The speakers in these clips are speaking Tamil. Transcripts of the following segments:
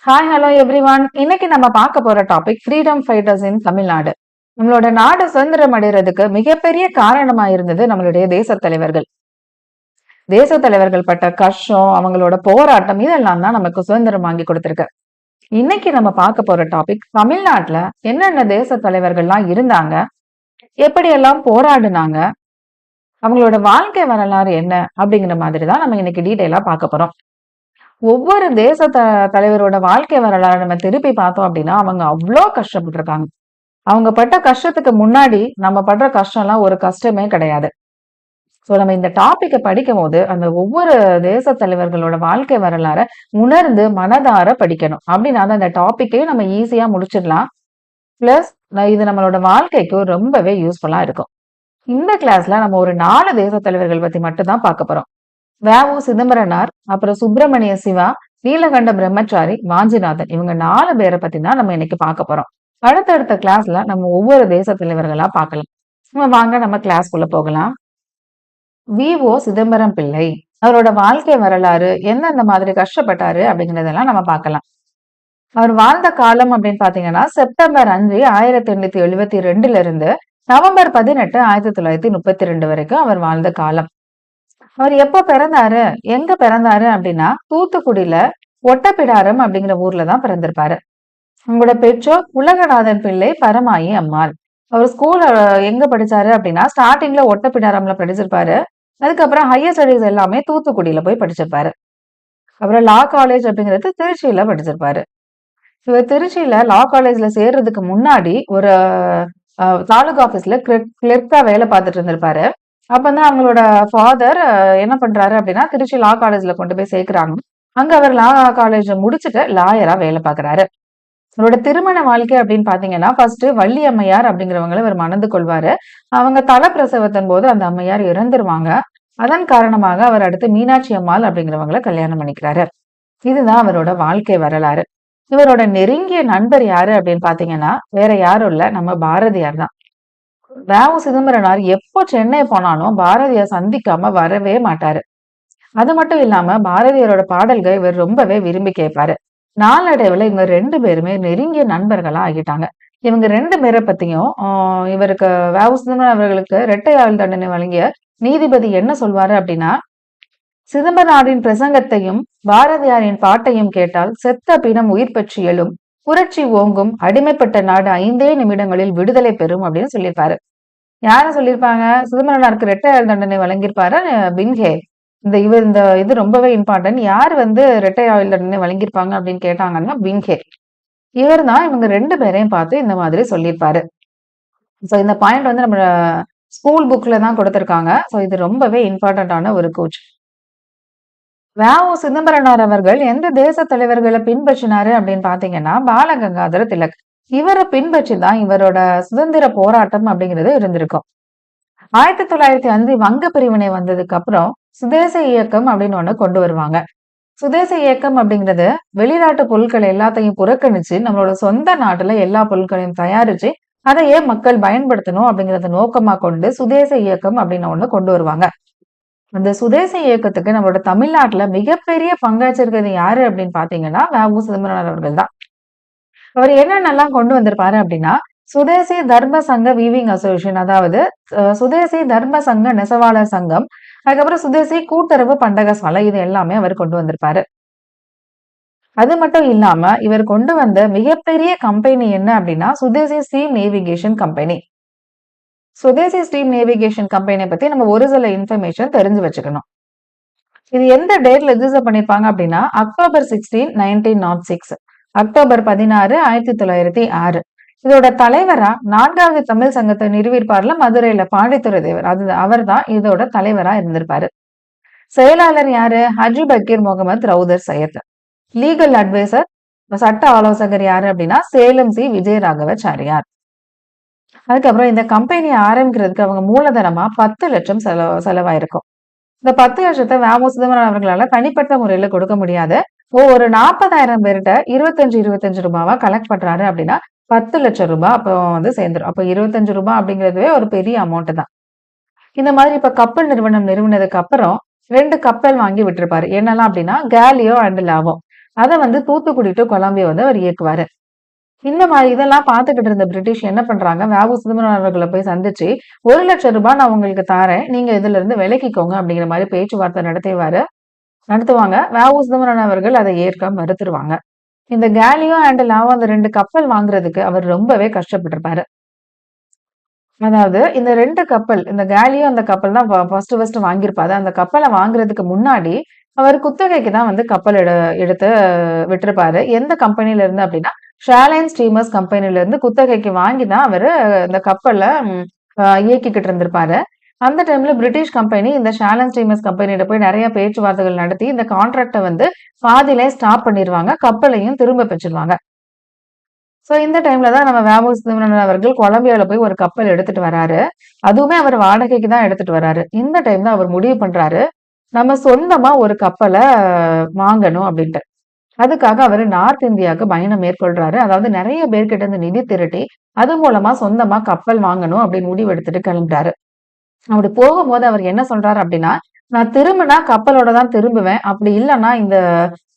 Hi hello everyone. இன்னைக்கு நம்ம பார்க்க போற டாபிக் ஃப்ரீடம் ஃபைட்டர்ஸ் இன் தமிழ்நாடு. நம்மளோட நாடு சுதந்திரம் அடைறதுக்கு மிகப்பெரிய காரணமா இருந்தது நம்மளுடைய தேச தலைவர்கள் பட்ட கஷ்டம், அவங்களோட போராட்டம் இதெல்லாம் தான் நமக்கு சுதந்திரம் வாங்கி கொடுத்திருக்கு. இன்னைக்கு நம்ம பார்க்க போற டாபிக் தமிழ்நாட்டுல என்னென்ன தேச தலைவர்கள்லாம் இருந்தாங்க, எப்படியெல்லாம் போராடுனாங்க, அவங்களோட வாழ்க்கை வரலாறு என்ன அப்படிங்கிற மாதிரி தான் நம்ம இன்னைக்கு டீட்டெயிலா பார்க்க போறோம். ஒவ்வொரு தலைவரோட வாழ்க்கை வரலாறு நம்ம திருப்பி பார்த்தோம் அப்படின்னா அவங்க அவ்வளோ கஷ்டப்பட்டிருக்காங்க. அவங்க பட்ட கஷ்டத்துக்கு முன்னாடி நம்ம படுற கஷ்டம் எல்லாம் ஒரு கஷ்டமே கிடையாது. சோ நம்ம இந்த டாபிக்கை படிக்கும் போது அந்த ஒவ்வொரு தேச தலைவர்களோட வாழ்க்கை வரலாற உணர்ந்து மனதார படிக்கணும். அப்படின்னா தான் அந்த டாபிக்கையும் நம்ம ஈஸியா முடிச்சிடலாம். பிளஸ் இது நம்மளோட வாழ்க்கைக்கு ரொம்பவே யூஸ்ஃபுல்லா இருக்கும். இந்த கிளாஸ்ல நம்ம ஒரு 4 தேச தலைவர்கள் பத்தி மட்டும் தான் பார்க்க போறோம். வ.உ. சிதம்பரனார், அப்புறம் சுப்பிரமணிய சிவா, நீலகண்ட பிரம்மச்சாரி, வாஞ்சிநாதன் இவங்க 4 பேரை பத்தி தான் நம்ம இன்னைக்கு பார்க்க போறோம். அடுத்தடுத்த கிளாஸ்ல நம்ம ஒவ்வொரு தேச தலைவர்களா பார்க்கலாம். வாங்க நம்ம கிளாஸ்க்குள்ள போகலாம். வி.ஓ. சிதம்பரம் பிள்ளை, அவரோட வாழ்க்கை வரலாறு, எந்தெந்த மாதிரி கஷ்டப்பட்டாரு அப்படிங்கிறதெல்லாம் நம்ம பார்க்கலாம். அவர் வாழ்ந்த காலம் அப்படின்னு பாத்தீங்கன்னா செப்டம்பர் 5, 1872 இருந்து நவம்பர் 18, 1932 வரைக்கும் அவர் வாழ்ந்த காலம். அவர் எப்ப பிறந்தாரு, எங்க பிறந்தாரு அப்படின்னா தூத்துக்குடியில ஒட்டப்பிடாரம் அப்படிங்கிற ஊர்ல தான் பிறந்திருப்பாரு. உங்களோட பெற்றோர் உலகநாதன் பிள்ளை, பரமாயி அம்மாள். அவர் ஸ்கூல் எங்க படிச்சாரு அப்படின்னா ஸ்டார்டிங்ல ஒட்டப்பிடாரம்ல படிச்சிருப்பாரு. அதுக்கப்புறம் ஹையர் ஸ்டடீஸ் எல்லாமே தூத்துக்குடியில போய் படிச்சிருப்பாரு. அப்புறம் லா காலேஜ் அப்படிங்கிறது திருச்சியில படிச்சிருப்பாரு. இவர் திருச்சியில லா காலேஜ்ல சேர்றதுக்கு முன்னாடி ஒரு தாலுகா ஆபீஸ்ல கிளர்க்கா வேலை பார்த்துட்டு இருந்திருப்பாரு. அப்பதான் அவங்களோட ஃபாதர் என்ன பண்றாரு அப்படின்னா திருச்சி லா காலேஜ்ல கொண்டு போய் சேர்க்கிறாங்க. அங்க அவர் லா காலேஜ் முடிச்சுட்டு லாயரா வேலை பார்க்கறாரு. அவரோட திருமண வாழ்க்கை அப்படின்னு பாத்தீங்கன்னா ஃபர்ஸ்ட் வள்ளி அம்மையார் அப்படிங்கிறவங்களை அவர் மணந்து கொள்வாரு. அவங்க தலப்பிரசவத்தின் போது அந்த அம்மையார் இறந்துருவாங்க. அதன் காரணமாக அவர் அடுத்து மீனாட்சி அம்மாள் அப்படிங்கிறவங்களை கல்யாணம் பண்ணிக்கிறாரு. இதுதான் அவரோட வாழ்க்கை வரலாறு. இவரோட நெருங்கிய நண்பர் யாரு அப்படின்னு பாத்தீங்கன்னா வேற யாரும் இல்ல, நம்ம பாரதியார் தான். வ.உ. சிதம்பரனார் எப்போ சென்னை போனாலும் பாரதியார் சந்திக்காம வரவே மாட்டாரு. அது மட்டும் இல்லாம பாரதியாரோட பாடல்கள் இவர் ரொம்பவே விரும்பி கேட்பாரு. நாளடைவுல இவங்க 2 பேருமே நெருங்கிய நண்பர்களா ஆகிட்டாங்க. இவங்க 2 பேரை பத்தியும் இவருக்கு வ.உ. சிதம்பரம் அவர்களுக்கு இரட்டை ஆயுள் தண்டனை வழங்கிய நீதிபதி என்ன சொல்வாரு அப்படின்னா, சிதம்பரனாரின் பிரசங்கத்தையும் பாரதியாரின் பாட்டையும் கேட்டால் செத்த பிணம் உயிர் பெற்று எழும், புரட்சி ஓங்கும், அடிமைப்பட்ட நாடு 5 நிமிடங்களில் விடுதலை பெறும் அப்படின்னு சொல்லியிருப்பாரு. யார சொல்லியிருப்பாங்க? சிதம்பரனாருக்கு இரட்டை ஆயுள் தண்டனை வழங்கியிருப்பாரு பின்ஹே. இந்த இது ரொம்பவே இம்பார்ட்டன்ட். யார் இரட்டை ஆயுள் தண்டனை வழங்கியிருப்பாங்க அப்படின்னு கேட்டாங்கன்னா பின்ஹே. இவர் தான் இவங்க 2 பேரையும் பார்த்து இந்த மாதிரி சொல்லியிருப்பாரு. சோ இந்த பாயிண்ட் நம்ம ஸ்கூல் புக்ல தான் கொடுத்திருக்காங்க. சோ இது ரொம்பவே இம்பார்ட்டன்டான ஒரு கோச். வ.உ. சிதம்பரனார் அவர்கள் எந்த தேச தலைவர்களை பின்பற்றினாரு அப்படின்னு பாத்தீங்கன்னா பாலகங்காதர திலக். இவரை பின்பற்றி தான் இவரோட சுதந்திர போராட்டம் அப்படிங்கிறது இருந்திருக்கும். 1905 வங்க பிரிவினை வந்ததுக்கு அப்புறம் சுதேச இயக்கம் அப்படின்னு ஒண்ணு கொண்டு வருவாங்க. சுதேச இயக்கம் அப்படிங்கிறது வெளிநாட்டு பொருட்கள் எல்லாத்தையும் புறக்கணிச்சு நம்மளோட சொந்த நாட்டுல எல்லா பொருட்களையும் தயாரிச்சு அதையே மக்கள் பயன்படுத்தணும் அப்படிங்கறத நோக்கமா கொண்டு சுதேச இயக்கம் அப்படின்னு ஒண்ணு கொண்டு வருவாங்க. அந்த சுதேச இயக்கத்துக்கு நம்மளோட தமிழ்நாட்டுல மிகப்பெரிய பங்காற்றிருக்கிறது யாரு அப்படின்னு பாத்தீங்கன்னா வ.உ. சிதம்பரனார் அவர்கள் தான். அவர் என்னென்னலாம் கொண்டு வந்திருப்பாரு அப்படின்னா சுதேசி தர்ம சங்க வீவிங் அசோசியேஷன், அதாவது சுதேசி தர்ம சங்க நெசவாளர் சங்கம், அதுக்கப்புறம் சுதேசி கூட்டுறவு பண்டக சாலை, இது எல்லாமே அவர் கொண்டு வந்திருப்பாரு. அது மட்டும் இல்லாம இவர் கொண்டு வந்த மிகப்பெரிய கம்பெனி என்ன அப்படின்னா சுதேசி ஸ்டீம் நேவிகேஷன் கம்பெனி. சுதேசி ஸ்டீம் நேவிகேஷன் கம்பெனியை பத்தி நம்ம ஒரு சில இன்ஃபர்மேஷன் தெரிஞ்சு வச்சுக்கணும். இது எந்த டேட்ல ரிஜிஸ்டர் பண்ணிருப்பாங்க அப்படின்னா அக்டோபர் 16, 1906, அக்டோபர் 16, 1906. இதோட தலைவரா 4வது தமிழ் சங்கத்தை நிறுவியிருப்பார்ல மதுரையில பாண்டித்துரை தேவர், அவர் தான் இதோட தலைவரா இருந்திருப்பாரு. செயலாளர் யாரு? ஹஜி பக்கீர் முகமது ரவுதர் சையத். லீகல் அட்வைசர், சட்ட ஆலோசகர் யாரு அப்படின்னா சேலம் சி. விஜயராகவச்சாரியார். அதுக்கப்புறம் இந்த கம்பெனியை ஆரம்பிக்கிறதுக்கு அவங்க மூலதனமா 10 லட்சம் செலவாயிருக்கும். இந்த 10 லட்சத்தை வ.உ. சிதம்பரம் அவர்களால தனிப்பட்ட முறையில கொடுக்க முடியாது. ஒரு 40,000 பேர்கிட்ட 25 ரூபாவா கலெக்ட் பண்றாரு அப்படின்னா 10 லட்சம் ரூபாய் அப்போ சேர்ந்துரும். அப்ப 25 ரூபாய் அப்படிங்கிறதுவே ஒரு பெரிய அமௌண்ட் தான். இந்த மாதிரி இப்ப கப்பல் நிறுவனம் நிறுவனதுக்கு அப்புறம் 2 கப்பல் வாங்கி விட்டிருப்பாரு. என்னெல்லாம் அப்படின்னா கேலியோ அண்ட் லாவோ. அதை வந்து தூத்துக்குடி டு கொலம்பியா வந்து அவர் இயக்குவாரு. இந்த மாதிரி இதெல்லாம் பார்த்துக்கிட்டு இருந்த பிரிட்டிஷ் என்ன பண்றாங்க, வ.உ. சிதம்பரம் அவர்கள போய் சந்திச்சு, ₹1,00,000 நான் உங்களுக்கு தாரேன். நீங்க இதுல இருந்து விலக்கிக்கோங்க அப்படிங்கிற மாதிரி பேச்சுவார்த்தை நடத்துவாங்க. வ.உ. சிதம்பரம் அவர்கள் அதை ஏற்க மறுத்துருவாங்க. இந்த கேலியோ அண்ட் லாவோ அந்த 2 கப்பல் வாங்குறதுக்கு அவர் ரொம்பவே கஷ்டப்பட்டிருப்பாரு. அதாவது இந்த 2 கப்பல், இந்த கேலியோ அந்த கப்பல் தான் ஃபர்ஸ்ட் வாங்கியிருப்பாரு. அந்த கப்பல வாங்குறதுக்கு முன்னாடி, அவர் குத்தகைக்கு தான் வந்து கப்பல் எடுத்து விட்டிருப்பாரு. எந்த கம்பெனில இருந்து அப்படின்னா, ஷாலைன் ஸ்டீமர்ஸ் கம்பெனில இருந்து குத்தகைக்கு வாங்கி தான் அவரு இந்த கப்பல ம் அ இயக்கிக்கிட்டு இருந்திருப்பாரு. அந்த டைம்ல பிரிட்டிஷ் கம்பெனி இந்த ஷாலன் ஸ்டீமர்ஸ் கம்பெனிட்ட போய் நெறைய பேச்சுவார்த்தைகள் நடத்தி, இந்த கான்ட்ராக்ட்ட வந்து பாதியிலே ஸ்டாப் பண்ணிருவாங்க. கப்பலையும் திரும்ப பெற்றுருவாங்க. சோ இந்த டைம்ல தான் நம்ம வ.உ. சிதம்பரனார் அவர்கள் கொலம்பியால போய் ஒரு கப்பல் எடுத்துட்டு வராரு. அதுவுமே அவர் வாடகைக்கு தான் எடுத்துட்டு வராரு. இந்த டைம் தான் அவர் முடிவு பண்றாரு, நம்ம சொந்தமா ஒரு கப்பல வாங்கணும் அப்டின்ட்டு. அதுக்காக அவரு நார்த் இந்தியாவுக்கு பயணம் மேற்கொள்றாரு. அதாவது நெறைய பேர்கிட்ட இருந்து நிதி திரட்டி, அது மூலமா சொந்தமா கப்பல் வாங்கணும் அப்டின்னு முடிவு எடுத்துட்டு கிளம்புறாரு. அப்படி போகும்போது அவர் என்ன சொல்றாரு அப்டின்னா, நான் திரும்புனா கப்பலோட தான் திரும்புவேன். அப்படி இல்லன்னா இந்த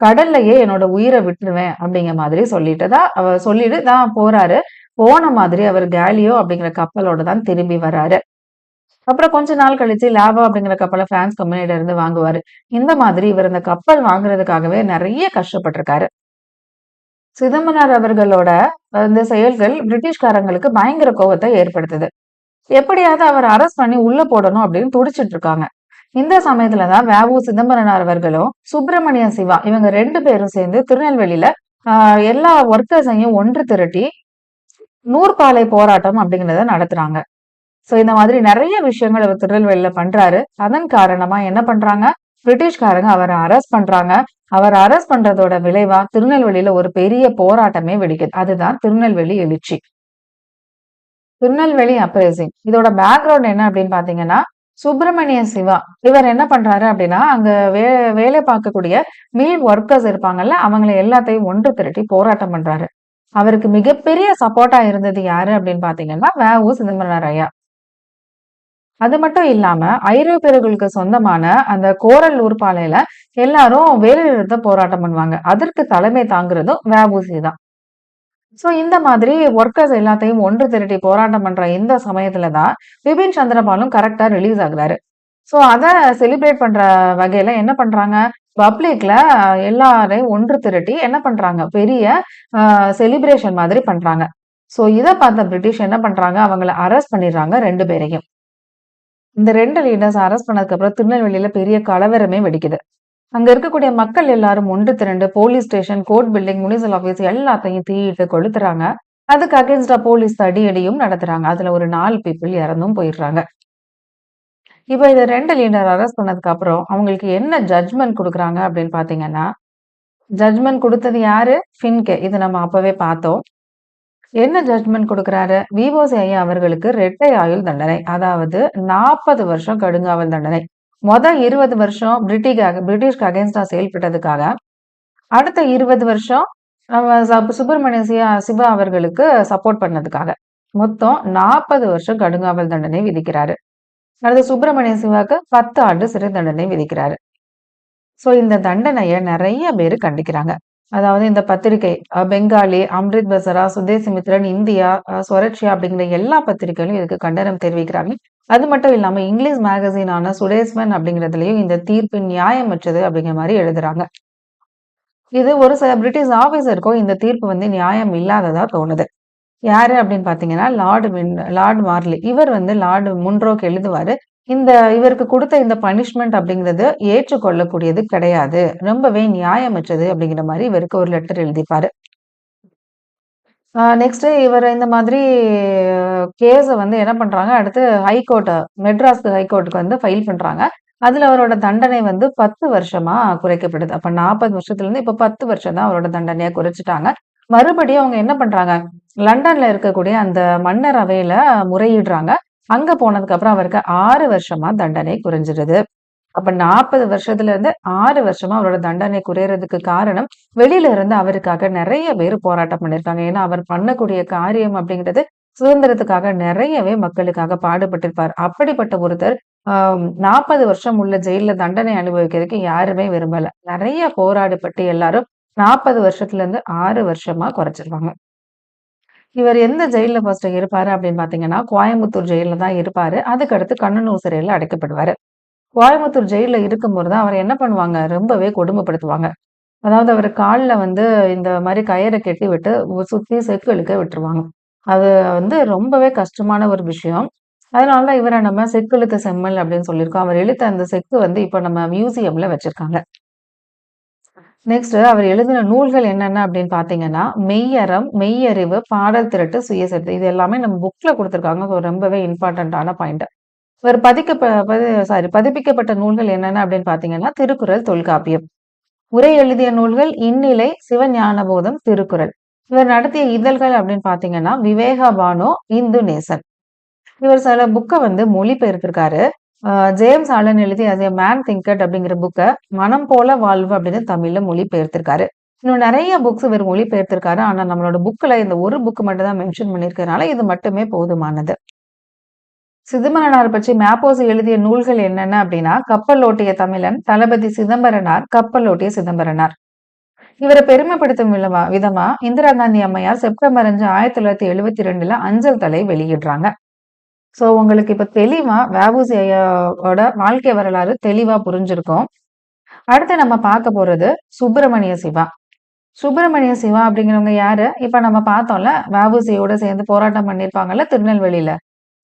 கடல்லயே என்னோட உயிர விட்டுருவேன் அப்படிங்கிற மாதிரி சொல்லிட்டு தான் போறாரு. போன மாதிரி அவர் கேலியோ அப்படிங்கிற கப்பலோட தான் திரும்பி வராரு. அப்புறம் கொஞ்ச நாள் கழிச்சு லாவோ அப்படிங்கிற கப்பல பிரான்ஸ் கம்பெனில இருந்து வாங்குவாரு. இந்த மாதிரி இவர் இந்த கப்பல் வாங்குறதுக்காகவே நெறைய கஷ்டப்பட்டுருக்காரு. சிதம்பரனார் அவர்களோட இந்த செயல்கள் பிரிட்டிஷ்காரங்களுக்கு பயங்கர கோவத்த ஏற்படுத்துது. எப்படியாவது அவர அரெஸ்ட் பண்ணி உள்ள போடணும் அப்படின்னு துடிச்சிட்டு இருக்காங்க. இந்த சமயத்துல தான் வ.உ. சிதம்பரனார் அவர்களும், சுப்பிரமணிய சிவா இவங்க 2 பேரும் சேர்ந்து திருநெல்வேலியில எல்லா ஒர்க்கர்ஸையும் ஒன்று திரட்டி நூற்பாலை போராட்டம் அப்படிங்கிறத நடத்துறாங்க. சோ இந்த மாதிரி நெறைய விஷயங்கள் அவர் திருநெல்வேலியில பண்றாரு. அதன் காரணமா என்ன பண்றாங்க? பிரிட்டிஷ்காரங்க அவர அரெஸ்ட் பண்றாங்க. அவர அரெஸ்ட் பண்றதோட விளைவா திருநெல்வேலியில ஒரு பெரிய போராட்டமே வெடிக்குது. அதுதான் திருநெல்வேலி எழுச்சி. திருநெல்வேலி அப்ரைசிங். இதோட பேக்ரவுண்ட் என்ன அப்படின்னு பார்த்தீங்கன்னா, சுப்பிரமணிய சிவா இவர் என்ன பண்றாரு அப்படின்னா, அங்க வேலை பார்க்கக்கூடிய மில் ஒர்க்கர்ஸ் இருப்பாங்கல்ல, அவங்கள எல்லாத்தையும் ஒன்று திரட்டி போராட்டம் பண்றாரு. அவருக்கு மிகப்பெரிய சப்போர்ட்டா இருந்தது யாரு அப்படின்னு பார்த்தீங்கன்னா, வ.உ. சிதம்பரனார் ஐயா. அது மட்டும் இல்லாம, ஐரோப்பியர்களுக்கு சொந்தமான அந்த கோரல் நூற்பாலையில எல்லாரும் வேலைநிறுத்த போராட்டம் பண்ணுவாங்க. அதற்கு தலைமை தாங்குறதும் வ.உ.சி தான். சோ இந்த மாதிரி ஒர்க்கர்ஸ் எல்லாத்தையும் ஒன்று திரட்டி போராட்டம் பண்ற இந்த சமயத்துல தான் பிபின் சந்திரபாலும் கரெக்ட்டா ரிலீஸ் ஆகுறாரு. சோ அத செலிப்ரேட் பண்ற வகையில என்ன பண்றாங்க, பப்ளிக்ல எல்லாரையும் ஒன்று திரட்டி என்ன பண்றாங்க, பெரிய செலிப்ரேஷன் மாதிரி பண்றாங்க. சோ இத பார்த்த பிரிட்டிஷ் என்ன பண்றாங்க, அவங்கள அரெஸ்ட் பண்ணிடுறாங்க 2 பேரையும். இந்த 2 லீடர்ஸ் அரெஸ்ட் பண்ணதுக்கு அப்புறம் திருநெல்வேலியில பெரிய கலவரமே வெடிக்குது. அங்க இருக்கக்கூடிய மக்கள் எல்லாரும் ஒன்று திரண்டு police station, court building, municipal office எல்லாத்தையும் தீயிட்டு கொளுத்துறாங்க. அதுக்கு அகைன்ஸ்டா போலீஸ் தடியடியும் நடத்துறாங்க. அதுல ஒரு 4 பீப்பிள் இறந்தும் போயிடுறாங்க. இப்ப இத 2 லீடர் அரெஸ்ட் பண்ணதுக்கு அப்புறம் அவங்களுக்கு என்ன ஜட்ஜ்மென்ட் குடுக்குறாங்க அப்படின்னு பார்த்தீங்கன்னா, ஜட்ஜ்மென்ட் குடுத்தது யாரு? ஃபின்கே. இது நம்ம அப்பவே பார்த்தோம். என்ன ஜட்ஜ்மென்ட் குடுக்குறாரு? வி.ஓ.சி. ஐயா அவர்களுக்கு இரட்டை ஆயுள் தண்டனை. அதாவது 40 வருஷம் கடுங்காவல் தண்டனை. 20 வருஷம் பிரிட்டிஷ்க்கு அகைன்ஸ்டா செயல்பட்டதுக்காக, அடுத்த 20 வருஷம் நம்ம சுப்பிரமணிய சிவா அவர்களுக்கு சப்போர்ட் பண்ணதுக்காக. மொத்தம் 40 வருஷம் கடுங்காவல் தண்டனை விதிக்கிறாரு. அடுத்து சுப்பிரமணிய சிவாக்கு 10 ஆண்டு சிறை தண்டனை விதிக்கிறாரு. சோ இந்த தண்டனைய நெறைய பேரு கண்டிக்கிறாங்க. அதாவது இந்த பத்திரிகை பெங்காலி, அம்ரித் பசரா, சுதேசிமித்ரன், இந்தியா, ஸ்வராஜ்யா அப்படிங்கிற எல்லா பத்திரிகைகளும் இதுக்கு கண்டனம் தெரிவிக்கிறாங்க. அது மட்டும் இல்லாம இங்கிலீஷ் மேகசினான சுடேஸ்மன் அப்படிங்கிறதுலயும் இந்த தீர்ப்பு நியாயமற்றது அப்படிங்கிற மாரி எழுதுறாங்க. இது ஒரு சில பிரிட்டிஷ் ஆபீசருக்கும் இந்த தீர்ப்பு வந்து நியாயம் இல்லாததா தோணுது. யாரு அப்படின்னு பார்த்தீங்கன்னா, லார்ட் மார்லி. இவர் வந்து லார்ட் முன்ரோக்கு எழுதுவாரு. இவருக்கு குடுத்த இந்த பனிஷ்மென்ட் அப்படிங்கிறது ஏற்றுக்கொள்ளக்கூடியது கிடையாது. ரொம்பவே நியாயமற்றது அப்படிங்கிற மாரி இவருக்கு ஒரு லெட்டர் எழுதிப்பாரு. நெக்ஸ்ட் இவர் இந்த மாதிரி கேஸ வந்து என்ன பண்றாங்க, அடுத்து மெட்ராஸ் ஹைகோர்ட்க்கு வந்து ஃபைல் பண்றாங்க. அதுல அவரோட தண்டனை வந்து 10 வருஷமா குறைக்கப்படுது. அப்ப 40 வருஷத்துலருந்து இப்ப 10 வருஷம் தான் அவரோட தண்டனையா குறைச்சுட்டாங்க. மறுபடியும் அவங்க என்ன பண்றாங்க, லண்டன்ல இருக்கக்கூடிய அந்த மன்னர் அவையில முறையிடுறாங்க. அங்க போனதுக்கு அப்புறம் அவருக்கு 6 வருஷமா தண்டனை குறைஞ்சிருது. அப்ப 40 வருஷத்துல இருந்து 6 வருஷமா அவரோட தண்டனை குறையறதுக்கு காரணம், வெளியில இருந்து அவருக்காக நெறைய பேரு போராட்டம் பண்ணியிருக்காங்க. ஏன்னா, அவர் பண்ணக்கூடிய காரியம் அப்படிங்கிறது சுதந்திரத்துக்காக நெறையவே மக்களுக்காக பாடுபட்டிருப்பார். அப்படிப்பட்ட ஒருத்தர் 40 வருஷம் உள்ள ஜெயில்ல தண்டனை அனுபவிக்கிறதுக்கு யாருமே விரும்பல. நெறைய போராடப்பட்டு எல்லாரும் 40 வருஷத்துல இருந்து 6 வருஷமா குறைச்சிருவாங்க. இவர் எந்த ஜெயில்ல ஃபர்ஸ்ட் இருப்பாரு அப்படின்னு பார்த்தீங்கன்னா, கோயம்புத்தூர் ஜெயில்ல தான் இருப்பாரு. அதுக்கடுத்து கண்ணனூர் சிறையில அடைக்கப்படுவாரு. கோயம்புத்தூர் ஜெயில்ல இருக்கும்போது தான் அவர என்ன பண்ணுவாங்க, ரொம்பவே கொடுமைப்படுத்துவாங்க. அதாவது அவரு கால்ல வந்து இந்த மாரி கயிற கட்டி விட்டு சுத்தி செக்கு இழுக்க விட்டுருவாங்க. அது வந்து ரொம்பவே கஷ்டமான ஒரு விஷயம். அதனால தான் இவர நம்ம செக்கிழுத்த செம்மல் அப்படின்னு சொல்லியிருக்கோம். அவர் இழுத்த அந்த செக்கு வந்து இப்ப நம்ம மியூசியம்ல வச்சிருக்காங்க. நெக்ஸ்ட் அவர் எழுதின நூல்கள் என்னென்ன அப்படின்னு பார்த்தீங்கன்னா, மெய்யறம், மெய்யறிவு, பாடல் திரட்டு, சுயசரிதை. இது எல்லாமே நம்ம புக்ல குடுத்துருக்காங்க. ஸோ ரொம்பவே இம்பார்ட்டன்டான பாயிண்ட். இவர் பதிப்பிக்கப்பட்ட நூல்கள் என்னென்ன அப்படின்னு பார்த்தீங்கன்னா, திருக்குறள், தொல்காப்பியம். உரை எழுதிய நூல்கள் இந்நிலை, சிவஞானபோதம், திருக்குறள். இவர் நடத்திய இதழ்கள் அப்படின்னு பார்த்தீங்கன்னா, விவேகபானு, இந்து நேசன். இவர் சில புக்க வந்து மொழிபெயர்த்திருக்காரு. ஜேம்ஸ் ஆலன் எழுதிய "as a man thinketh" அப்படிங்கிற புக்க மனம் போல வாழ்வு அப்படின்னு தமிழ்ல மொழிபெயர்த்திருக்காரு. இன்னும் நிறைய புக்ஸ் இவர் மொழிபெயர்த்திருக்காரு. ஆனா நம்மளோட புக்ல இந்த ஒரு புக் மட்டும் தான் மென்ஷன் பண்ணியிருக்கறனால இது மட்டுமே போதுமானது. சிதம்பரனார் பற்றி மேப்போசி எழுதிய நூல்கள் என்னென்ன அப்படின்னா, கப்பலோட்டிய தமிழன், தளபதி சிதம்பரனார், கப்பலோட்டிய சிதம்பரனார். இவரை பெருமைப்படுத்தும் விதமா இந்திரா காந்தி அம்மையார் செப்டம்பர் 5, 1972 அஞ்சல் தலை வெளியிடுறாங்க. சோ உங்களுக்கு இப்ப தெளிவா வ.உ.சி. ஐயாவோட வாழ்க்கை வரலாறு தெளிவா புரிஞ்சிருக்கும். அடுத்து நம்ம பார்க்க போறது சுப்பிரமணிய சிவா. சுப்பிரமணிய சிவா அப்படிங்கிறவங்க யாரு? இப்ப நம்ம பார்த்தோம்ல, வ.உ.சி.யோட சேர்ந்து போராட்டம் பண்ணியிருப்பாங்கல்ல திருநெல்வேலியில.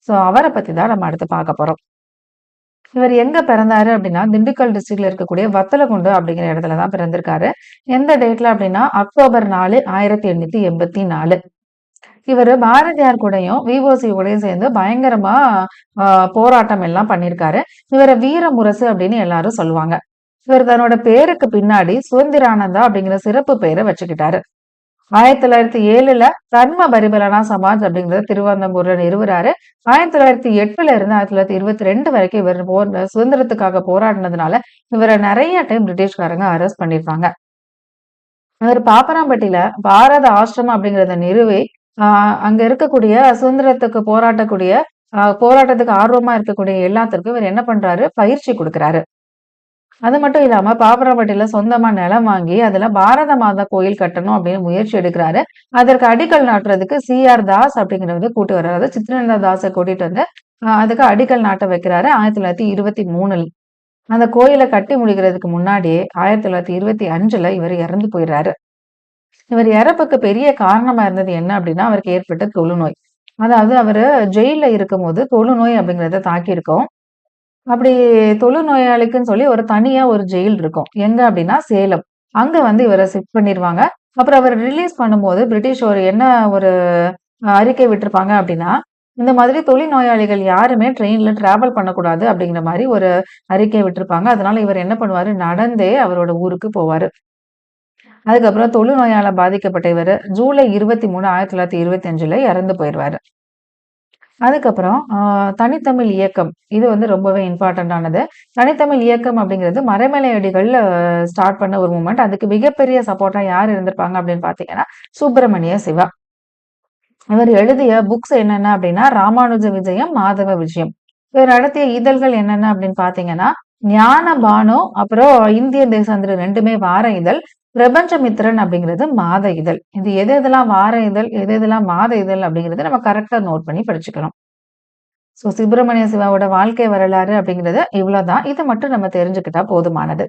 சோ அவர பத்தி தான் நம்ம அடுத்து பார்க்க போறோம். இவர் எங்க பிறந்தாரு அப்படின்னா, திண்டுக்கல் டிஸ்ட்ரிக்ட்ல இருக்கக்கூடிய வத்தலகுண்டு அப்படிங்கிற இடத்துல தான் பிறந்திருக்காரு. எந்த டேட்ல அப்படின்னா, அக்டோபர் 4, 1884. இவரு பாரதியார் கூடயும், வி.ஓ.சி. கூடயும் சேர்ந்து பயங்கரமா அ போராட்டம் எல்லாம் பண்ணியிருக்காரு. இவர வீரமுரசு அப்படின்னு எல்லாரும் சொல்லுவாங்க. இவர் தன்னோட பேருக்கு பின்னாடி சுதந்திரானந்தா அப்படிங்கிற சிறப்பு பெயரை வச்சுக்கிட்டாரு. 1907ல தர்ம பரிபாலனா சமாஜ் அப்படிங்கிறத திருவனந்தபுரம்ல நிறுவுறாரு. 1908ல இருந்து 1922 வரைக்கும் இவர் சுதந்திரத்துக்காக போராடினதுனால இவர நிறைய டைம் பிரிட்டிஷ்காரங்க அரெஸ்ட் பண்ணிருப்பாங்க. இவர் பாப்பராம்பட்டியில பாரத ஆசிரமம் அப்படிங்கிறத நிறுவி அங்க இருக்கக்கூடிய சுதந்திரத்துக்கு போராட்டத்துக்கு ஆர்வமா இருக்கக்கூடிய எல்லாத்திற்கும் இவர் என்ன பண்றாரு, பயிற்சி கொடுக்கிறாரு. அது மட்டும் இல்லாம பாப்பராம்பட்டியில சொந்தமா நிலம் வாங்கி அதுல பாரத மாதா கோயில் கட்டணும் அப்படின்னு முயற்சி எடுக்கிறாரு. அதற்கு அடிக்கல் நாட்டுறதுக்கு சி.ஆர். தாஸ் அப்படிங்கிறவங்க கூட்டு வர்றாரு. அதாவது சித்ரேந்திர தாஸை கூட்டிட்டு வந்து அதுக்கு அடிக்கல் நாட்ட வைக்கிறாரு 1923ல். அந்த கோயிலை கட்டி முடிக்கிறதுக்கு முன்னாடியே 1925ல இவர் இறந்து போயிடுறாரு. இவர் இறப்புக்கு பெரிய காரணமா இருந்தது என்ன அப்படின்னா, அவருக்கு ஏற்பட்ட தொழுநோய். அதாவது அவரு ஜெயில்ல இருக்கும்போது தொழுநோய் அப்படிங்கிறத தாக்கியிருக்கும். அப்படி தொழுநோயாளிக்குன்னு சொல்லி தனியா ஒரு ஜெயில் இருக்கும். எங்க அப்படின்னா சேலம். அங்க வந்து இவர ஷிஃப்ட் பண்ணிருவாங்க. அப்புறம் அவர ரிலீஸ் பண்ணும்போது பிரிட்டிஷ் என்ன ஒரு அறிக்கை விட்டிருப்பாங்க அப்படின்னா, இந்த மாதிரி தொழுநோயாளிகள் யாருமே ட்ரெயின்ல டிராவல் பண்ணக்கூடாது அப்படிங்கிற மாரி ஒரு அறிக்கை விட்டிருப்பாங்க. அதனால இவர் என்ன பண்ணுவாரு, நடந்தே அவரோட ஊருக்கு போவாரு. அதுக்கப்புறம் தொழுநோயால பாதிக்கப்பட்ட இவரு ஜூலை 23, 1925ல இறந்து போயிருவாரு. அதுக்கப்புறம் தனித்தமிழ் இயக்கம். இது வந்து ரொம்பவே இம்பார்ட்டன்ட் ஆனது. தனித்தமிழ் இயக்கம் அப்படிங்கிறது மறைமலை அடிகள் ஸ்டார்ட் பண்ண ஒரு மூவ்மெண்ட். அதுக்கு மிகப்பெரிய சப்போர்ட்டா யார் இருந்திருப்பாங்க அப்படின்னு பார்த்தீங்கன்னா, சுப்பிரமணிய சிவா. இவர் எழுதிய புக்ஸ் என்னென்ன அப்படின்னா, ராமானுஜ விஜயம், மாதவ விஜயம். இவர் நடத்திய இதழ்கள் என்னென்ன அப்படின்னு பார்த்தீங்கன்னா, ஞான பானு, அப்புறம் இந்திய தேசாந்திரி 2மே வார இதழ். பிரபஞ்சமித்திரன் அப்படிங்கிறது மாத இதழ். இது எது எதெல்லாம் வார இதழ், எது எதெல்லாம் மாத இதழ் அப்படிங்கிறத நம்ம கரெக்ட்டா நோட் பண்ணி படிச்சுக்கணும். சுப்பிரமணிய சிவாவோட வாழ்க்கை வரலாறு அப்படிங்கிறது இவ்வளவுதான். இது மட்டும் நம்ம தெரிஞ்சுக்கிட்டா போதுமானது.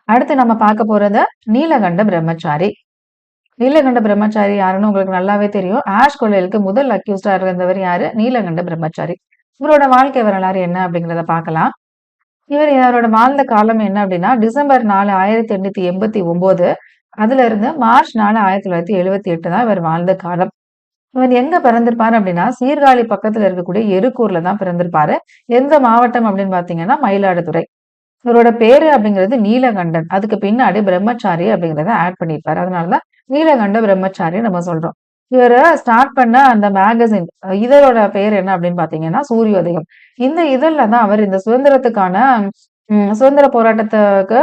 அடுத்து நம்ம பார்க்க போறது நீலகண்ட பிரம்மச்சாரி. நீலகண்ட பிரம்மச்சாரி யாருன்னு உங்களுக்கு நல்லாவே தெரியும். ஆஷ் கொலைகளுக்கு முதல் அக்யூஸ்டா இருந்தவர் யாரு? நீலகண்ட பிரம்மச்சாரி. இவரோட வாழ்க்கை வரலாறு என்ன அப்படிங்கிறத பார்க்கலாம். இவரோட வாழ்ந்த காலம் என்ன அப்படின்னா, டிசம்பர் 4, 1889 அதுல இருந்து மார்ச் 4, 1978 தான் இவர் வாழ்ந்த காலம். இவர் எங்க பிறந்திருப்பாரு அப்படின்னா, சீர்காழி பக்கத்துல இருக்கக்கூடிய எருக்கூர்ல தான் பிறந்திருப்பாரு. எந்த மாவட்டம் அப்படின்னு பார்த்தீங்கன்னா, மயிலாடுதுறை. இவரோட பேரு அப்படிங்கிறது நீலகண்டன். அதுக்கு பின்னாடி பிரம்மச்சாரி அப்படிங்கிறத ஆட் பண்ணியிருப்பாரு. அதனாலதான் நீலகண்ட பிரம்மச்சாரி நம்ம சொல்றோம். இவரு ஸ்டார்ட் பண்ண அந்த மேகசின் இதழோட பேர் என்ன அப்படின்னு பாத்தீங்கன்னா, சூரியோதயம். இந்த இதழ்ல தான் அவர் இந்த சுதந்திரத்துக்கான சுதந்திர போராட்டத்துக்கு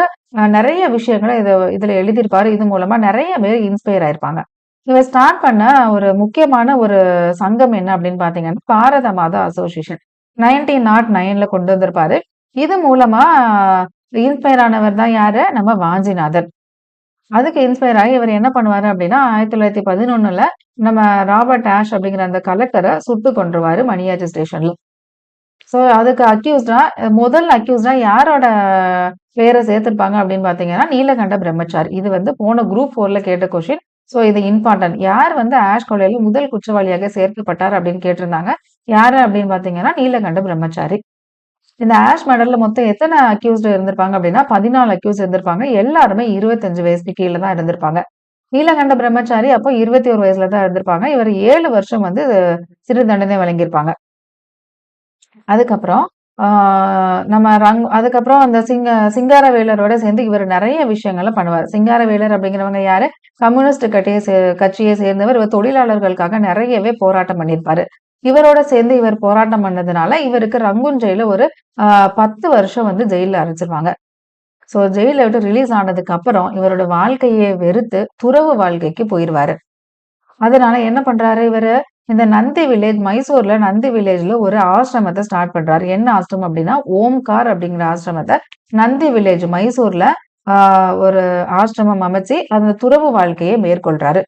நிறைய விஷயங்களை இதுல எழுதியிருப்பாரு. இது மூலமா நிறைய பேர் இன்ஸ்பயர் ஆயிருப்பாங்க. இவர் ஸ்டார்ட் பண்ண ஒரு முக்கியமான ஒரு சங்கம் என்ன அப்படின்னு பாத்தீங்கன்னா, பாரத மாதா அசோசியேஷன் 1909ல கொண்டு வந்திருப்பாரு. இது மூலமா இன்ஸ்பயர் ஆனவர் தான் யாரு? நம்ம வாஞ்சிநாதன். அதுக்கு இன்ஸ்பயர் ஆகி இவர் என்ன பண்ணுவாரு அப்படின்னா 1911ல நம்ம ராபர்ட் ஆஷ் அப்படிங்கிற அந்த கலெக்டரை சுட்டு கொன்றுவாரு மணியாச்சி ஸ்டேஷன்ல. ஸோ அதுக்கு முதல் அக்யூஸ்டா யாரோட பேரை சேர்த்திருப்பாங்க அப்படின்னு பார்த்தீங்கன்னா, நீலகண்ட பிரம்மச்சாரி. இது வந்து போன குரூப் 4ல கேட்ட கொஸ்டின். ஸோ இது இம்பார்ட்டன்ட். யார் வந்து ஆஷ் கொலையில முதல் குற்றவாளியாக சேர்க்கப்பட்டார் அப்படின்னு கேட்டிருந்தாங்க. யாரு அப்படின்னு பார்த்தீங்கன்னா, நீலகண்ட பிரம்மச்சாரி. இந்த ஆஷ் மர்டர்ல மொத்தம் எத்தனை அக்யூஸ்ட் இருந்திருப்பாங்க அப்படின்னா 14 அக்யூஸ்ட் இருந்திருப்பாங்க. எல்லாருமே 25 வயசுக்கு கீழ தான் இருந்திருப்பாங்க. நீலகண்ட பிரம்மச்சாரி அப்போ 21 வயசுல தான் இருந்திருப்பாங்க. இவர் 7 வருஷம் வந்து சிறை தண்டனை வழங்கியிருப்பாங்க. அதுக்கப்புறம் ஆ நம்ம அதுக்கப்புறம் அந்த சிங்காரவேலரோட சேர்ந்து இவர் நெறைய விஷயங்கள பண்ணுவாரு. சிங்காரவேலர் அப்படிங்கிறவங்க யாரு? கம்யூனிஸ்ட் கட்சியை சேர்ந்தவர். இவர் தொழிலாளர்களுக்காக நெறையவே போராட்டம் பண்ணியிருப்பாரு. இவரோட சேர்ந்து இவர் போராட்டம் பண்ணதுனால, இவருக்கு ரங்கூன் ஜெயில்ல ஒரு 10 வருஷம் வந்து ஜெயில்ல அடைச்சிருவாங்க. ஸோ ஜெயில்ல விட்டு ரிலீஸ் ஆனதுக்கு அப்புறம் இவரோட வாழ்க்கையே வெறுத்து துறவு வாழ்க்கைக்கு போயிருவாரு. அதனால என்ன பண்றாரு இவரு, இந்த நந்தி வில்லேஜ் மைசூர்ல நந்தி வில்லேஜ்ல ஒரு ஆசிரமத்த ஸ்டார்ட் பண்றாரு. என்ன ஆசிரமம் அப்டின்னா, ஓம்கார் அப்படிங்கிற ஆசிரமத்த நந்தி வில்லேஜ் மைசூர்ல ஆ ஒரு ஆசிரமம் அமைச்சு, அந்த துறவு வாழ்க்கைய மேற்கொள்றாரு.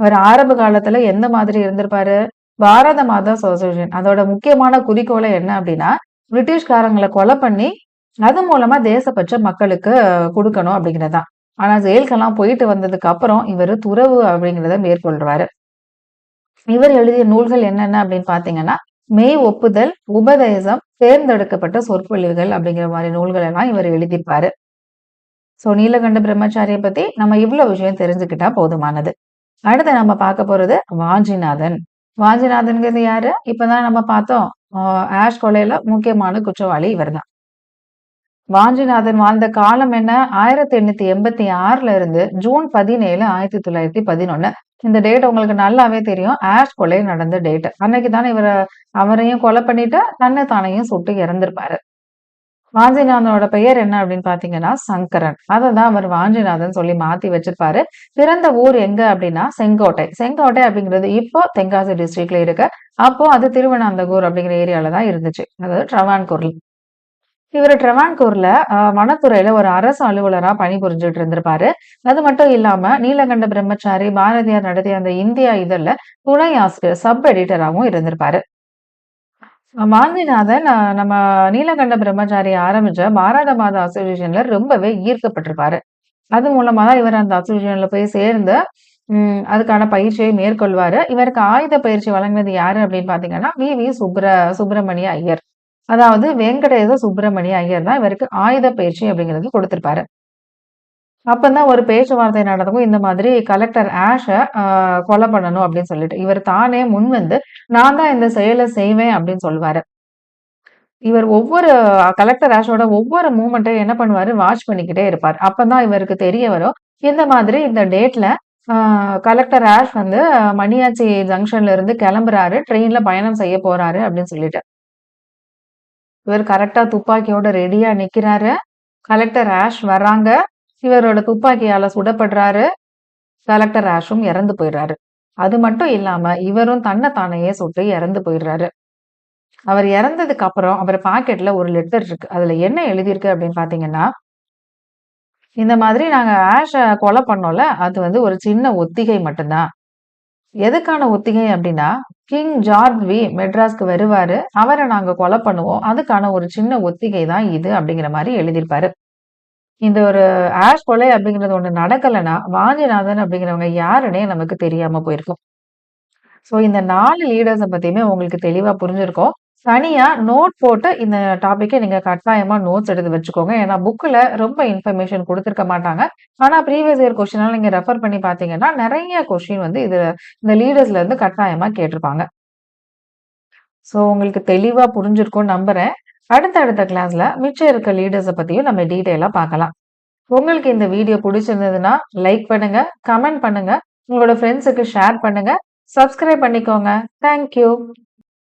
அவர் ஆரம்ப காலத்துல எந்த மாதிரி இருந்திருப்பாரு? பாரத மாதா அசோசியேஷன் அதோட முக்கியமான குறிக்கோளே என்ன அப்டின்னா, பிரிட்டிஷ்காரங்கள கொலை பண்ணி, அது மூலமா தேசப்பற்ற மக்களுக்கு குடுக்கணும் அப்படிங்கிறது தான். ஆனா ஜெயிலுக்கெல்லாம் போயிட்டு வந்ததுக்கு அப்புறம், இவரு துறவு அப்படிங்கிறத மேற்கொள்றாரு. இவர் எழுதிய நூல்கள் என்னென்ன அப்படின்னு பார்த்தீங்கன்னா, மெய் ஒப்புதல், உபதேசம், தேர்ந்தெடுக்கப்பட்ட சொற்பொழிவுகள் அப்படிங்கிற மாரி நூல்கள் எல்லாம் இவர் எழுதியிருப்பாரு. ஸோ நீலகண்ட பிரம்மச்சாரிய பத்தி நம்ம இவ்ளோ விஷயம் தெரிஞ்சுக்கிட்டா போதுமானது. அடுத்து நம்ம பார்க்க போறது வாஞ்சிநாதன். வாஞ்சிநாதன்ங்கிறது யாரு? இப்பதான் நம்ம பார்த்தோம். ஆ ஆஷ் கொலையில முக்கியமான குற்றவாளி இவர்தான். வாஞ்சிநாதன் வாழ்ந்த காலம் என்ன? 1886ல இருந்து ஜூன் 17, 1911. இந்த டேட் உங்களுக்கு நல்லாவே தெரியும். ஆஷ் கொலை நடந்த டேட். அன்னைக்கு தானே அவரையும் கொலை பண்ணிட்டு, தன்னை தானையும் சுட்டு இறந்திருப்பாரு. வாஞ்சிநாதனோட பெயர் என்ன அப்படின்னு பார்த்தீங்கன்னா, சங்கரன். அததான் அவர் வாஞ்சிநாதன் சொல்லி மாத்தி வச்சிருப்பாரு. பிறந்த ஊர் எங்க அப்படின்னா, செங்கோட்டை. செங்கோட்டை அப்படிங்கிறது இப்போ தென்காசி டிஸ்ட்ரிக்ட்ல இருக்கு. அப்போ அது திருவண்ணாந்தகூர் அப்படிங்கிற ஏரியால தான் இருந்துச்சு. அதாவது ட்ரவான்கூர்ல. இவரு ட்ரெவான்கூர்ல வனத்துறையில ஒரு அரசு அலுவலரா பணிபுரிஞ்சுட்டு இருந்திருப்பாரு. அது மட்டும் இல்லாம நீலகண்ட பிரம்மச்சாரி, பாரதியார் நடத்திய அந்த இந்தியா இதழ்ல துணை ஆசிரியர், சப் எடிட்டராவும் இருந்திருப்பாரு. வாந்திநாதன் நம்ம நீலகண்ட பிரம்மச்சாரி ஆரம்பிச்ச பாரத மாதா அசோசியேஷன்ல ரொம்பவே ஈர்க்கப்பட்டிருப்பாரு. அது மூலமா தான் இவர் அந்த அசோசியேஷன்ல போய் சேர்ந்து, அதுக்கான பயிற்சியை மேற்கொள்வாரு. இவருக்கு ஆயுத பயிற்சி வழங்கினது யாரு அப்படின்னு பார்த்தீங்கன்னா, வி.வி. சுப்பிரமணிய ஐயர். அதாவது வெங்கடேச சுப்பிரமணிய ஐயர் தான் இவருக்கு ஆயுத பயிற்சி அப்படிங்கிறது கொடுத்திருப்பாரு. அப்பதான் ஒரு பேச்சுவார்த்தை நடந்தவும் இந்த மாதிரி கலெக்டர் ஆஷ அ கொலை பண்ணணும் அப்படின்னு சொல்லிட்டு. இவர் தானே முன்வந்து, நான் தான் இந்த செயல செய்வேன் அப்படின்னு சொல்லுவாரு. இவர் ஒவ்வொரு கலெக்டர் ஆஷோட ஒவ்வொரு மூவ்மெண்ட்டையும் என்ன பண்ணுவாரு, வாட்ச் பண்ணிக்கிட்டே இருப்பாரு. அப்பதான் இவருக்கு தெரிய வரும். இந்த மாதிரி இந்த டேட்ல அ கலெக்டர் ஆஷ் வந்து மணியாச்சி ஜங்ஷன்ல இருந்து கிளம்புறாரு. ட்ரெயின்ல பயணம் செய்ய போறாரு அப்படின்னு சொல்லிட்டு. இவர் கரெக்ட்டா துப்பாக்கியோட ரெடியா நிக்கிறாரு. கலெக்டர் ஆஷ் வர்றாங்க. இவரோட துப்பாக்கியால சுடப்படுறாரு. கலெக்டர் ஆஷும் இறந்து போயிறாரு. அது மட்டும் இல்லாம, இவரும் தன்ன தானேயே சுட்டு இறந்து போயிறாரு. அவர் இறந்ததுக்கு அப்புறம் அவர் பாக்கெட்ல ஒரு லெட்டர் இருக்கு. அதுல என்ன எழுதியிருக்கு அப்படின்னு பார்த்தீங்கன்னா, இந்த மாதிரி நாங்க ஆஷ கொலை பண்ணோம்ல, அது வந்து ஒரு சின்ன ஒத்திகை மட்டும் தான். எதுக்கான ஒத்திகை அப்படின்னா, கிங் ஜார்ஜ் மெட்ராஸ்க்கு வருவாரு. அவர நாங்க கொலை பண்ணுவோம். அதுக்கான ஒரு சின்ன ஒத்திகை தான் இது அப்படிங்கிற மாரி எழுதியிருப்பாரு. இந்த ஒரு ஆஷ் கொலை அப்படிங்கிறது ஒண்ணு நடக்கலன்னா, வாஞ்சிநாதன் அப்படிங்கிறவங்க யாருன்னே நமக்கு தெரியாம போயிருக்கும். ஸோ இந்த 4 லீடர்ஸ பத்தியுமே உங்களுக்கு தெளிவா புரிஞ்சிருக்கும். தனியா நோட் போட்டு இந்த டாபிக்க நீங்க கட்டாயமா நோட்ஸ் எடுத்து வச்சுக்கோங்க. ஏன்னா புக்ல ரொம்ப இன்ஃபர்மேஷன் குடுத்திருக்க மாட்டாங்க. ஆனா ப்ரீவியஸ் இயர் கொஸ்டின்லாம் நீங்க ரெஃபர் பண்ணி பார்த்தீங்கன்னா, நெறைய கொஸ்டின் வந்து இந்த லீடர்ஸ்ல இருந்து கட்டாயமா கேட்டிருப்பாங்க. ஸோ உங்களுக்கு தெளிவா புரிஞ்சிருக்கும்னு நம்புறேன். அடுத்த கிளாஸ்ல மிச்சம் இருக்க லீடர்ஸ பத்தியும் நம்ம டீட்டெயிலா பார்க்கலாம். உங்களுக்கு இந்த வீடியோ புடிச்சிருந்ததுன்னா, லைக் பண்ணுங்க, கமெண்ட் பண்ணுங்க, உங்களோட ஃப்ரெண்ட்ஸுக்கு ஷேர் பண்ணுங்க, சப்ஸ்கிரைப் பண்ணிக்கோங்க. Thank you.